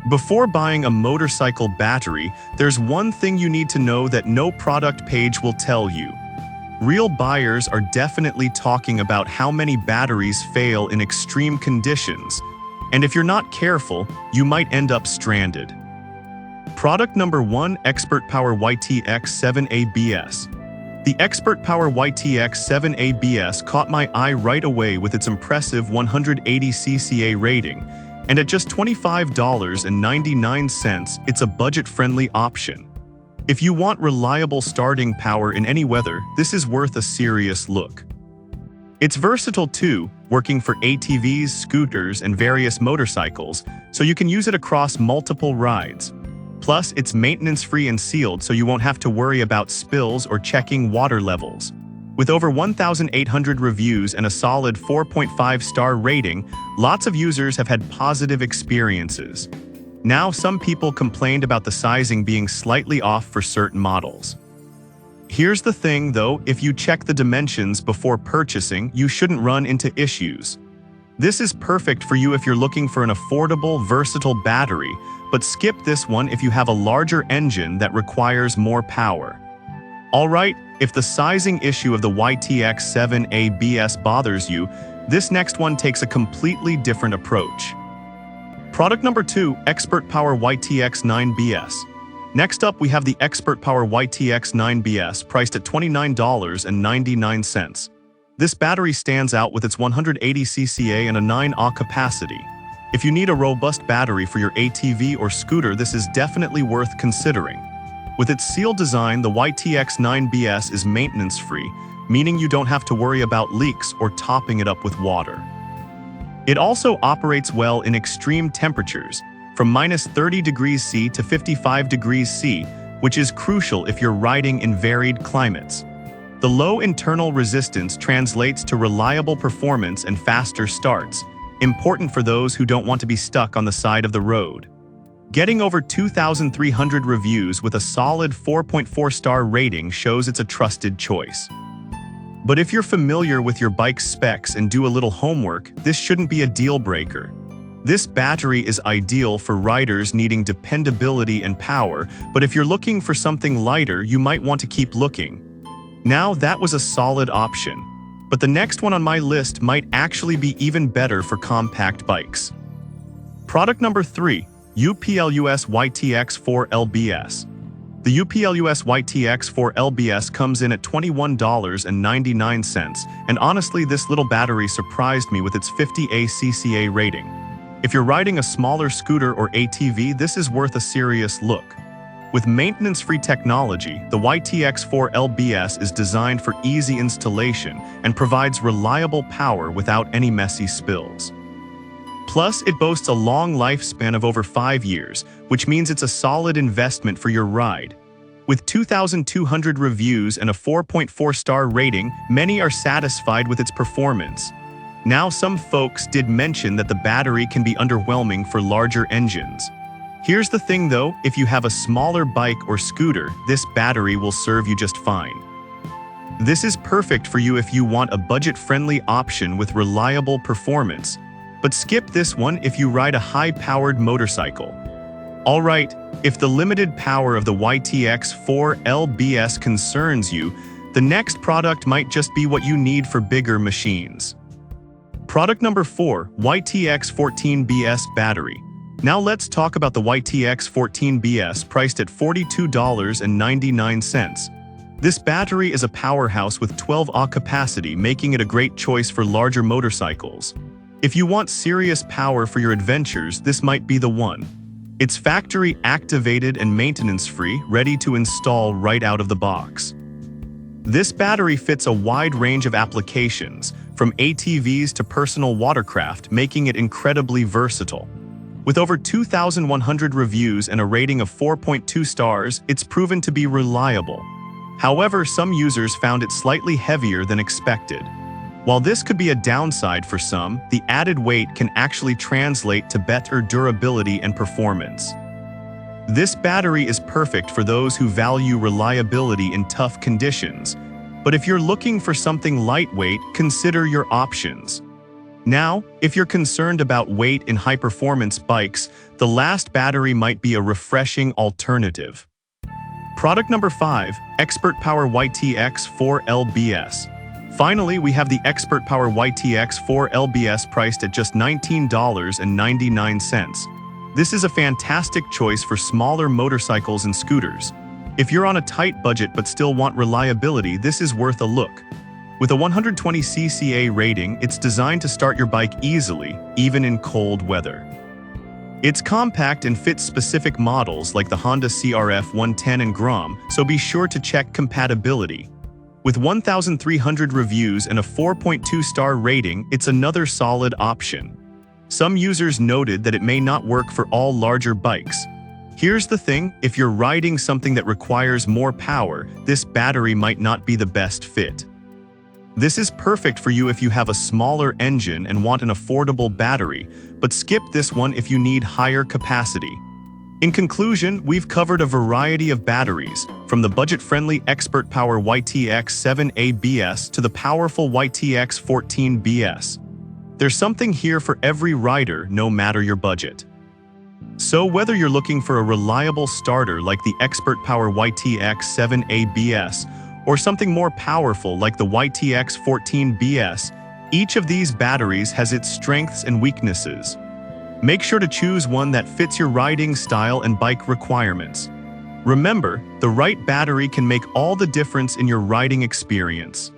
Before buying a motorcycle battery, there's one thing you need to know that no product page will tell you. Real buyers are definitely talking about how many batteries fail in extreme conditions, and if you're not careful, you might end up stranded. Product number 1, Expert Power YTX7 ABS. The Expert Power YTX7 ABS caught my eye right away with its impressive 180 cca rating, and at just $25.99, it's a budget-friendly option. If you want reliable starting power in any weather, this is worth a serious look. It's versatile too, working for ATVs, scooters, and various motorcycles, so you can use it across multiple rides. Plus, it's maintenance-free and sealed, so you won't have to worry about spills or checking water levels. With over 1,800 reviews and a solid 4.5-star rating, lots of users have had positive experiences. Now, some people complained about the sizing being slightly off for certain models. Here's the thing, though, if you check the dimensions before purchasing, you shouldn't run into issues. This is perfect for you if you're looking for an affordable, versatile battery, but skip this one if you have a larger engine that requires more power. Alright, if the sizing issue of the YTX7 ABS bothers you, this next one takes a completely different approach. Product number 2, Expert Power YTX9BS. Next up, we have the Expert Power YTX9BS, priced at $29.99. This battery stands out with its 180 cca and a 9Ah capacity. If you need a robust battery for your ATV or scooter, this is definitely worth considering. With its sealed design, the YTX9BS is maintenance-free, meaning you don't have to worry about leaks or topping it up with water. It also operates well in extreme temperatures, from -30 degrees C to 55 degrees C, which is crucial if you're riding in varied climates. The low internal resistance translates to reliable performance and faster starts, important for those who don't want to be stuck on the side of the road. Getting over 2,300 reviews with a solid 4.4-star rating shows it's a trusted choice. But if you're familiar with your bike's specs and do a little homework, this shouldn't be a deal breaker. This battery is ideal for riders needing dependability and power, but if you're looking for something lighter, you might want to keep looking. Now, that was a solid option, but the next one on my list might actually be even better for compact bikes. Product number 3, UPLUS YTX4 LBS. The UPLUS YTX4 LBS comes in at $21.99, and honestly, this little battery surprised me with its 50 cca rating. If you're riding a smaller scooter or ATV, this is worth a serious look. With maintenance-free technology, the YTX4 LBS is designed for easy installation and provides reliable power without any messy spills. Plus, it boasts a long lifespan of over 5 years, which means it's a solid investment for your ride. With 2,200 reviews and a 4.4-star rating, many are satisfied with its performance. Now, some folks did mention that the battery can be underwhelming for larger engines. Here's the thing though, if you have a smaller bike or scooter, this battery will serve you just fine. This is perfect for you if you want a budget-friendly option with reliable performance, but skip this one if you ride a high-powered motorcycle. Alright, if the limited power of the YTX4 LBS concerns you, the next product might just be what you need for bigger machines. Product number 4, YTX14BS battery. Now let's talk about the YTX14BS, priced at $42.99. This battery is a powerhouse with 12Ah capacity, making it a great choice for larger motorcycles. If you want serious power for your adventures, this might be the one. It's factory activated and maintenance-free, ready to install right out of the box. This battery fits a wide range of applications, from ATVs to personal watercraft, making it incredibly versatile. With over 2,100 reviews and a rating of 4.2 stars, it's proven to be reliable. However, some users found it slightly heavier than expected. While this could be a downside for some, the added weight can actually translate to better durability and performance. This battery is perfect for those who value reliability in tough conditions, but if you're looking for something lightweight, consider your options. Now, if you're concerned about weight in high-performance bikes, the last battery might be a refreshing alternative. Product number 5, Expert Power YTX4 LBS. Finally, we have the Expert Power YTX4 LBS priced at just $19.99. This is a fantastic choice for smaller motorcycles and scooters. If you're on a tight budget but still want reliability, this is worth a look. With a 120 cca rating, it's designed to start your bike easily, even in cold weather. It's compact and fits specific models like the Honda CRF 110 and Grom, so be sure to check compatibility. With 1,300 reviews and a 4.2-star rating, it's another solid option. Some users noted that it may not work for all larger bikes. Here's the thing, if you're riding something that requires more power, this battery might not be the best fit. This is perfect for you if you have a smaller engine and want an affordable battery, but skip this one if you need higher capacity. In conclusion, we've covered a variety of batteries, from the budget-friendly Expert Power YTX7ABS to the powerful YTX14BS. There's something here for every rider, no matter your budget. So whether you're looking for a reliable starter like the Expert Power YTX7ABS or something more powerful like the YTX14BS, each of these batteries has its strengths and weaknesses. Make sure to choose one that fits your riding style and bike requirements. Remember, the right battery can make all the difference in your riding experience.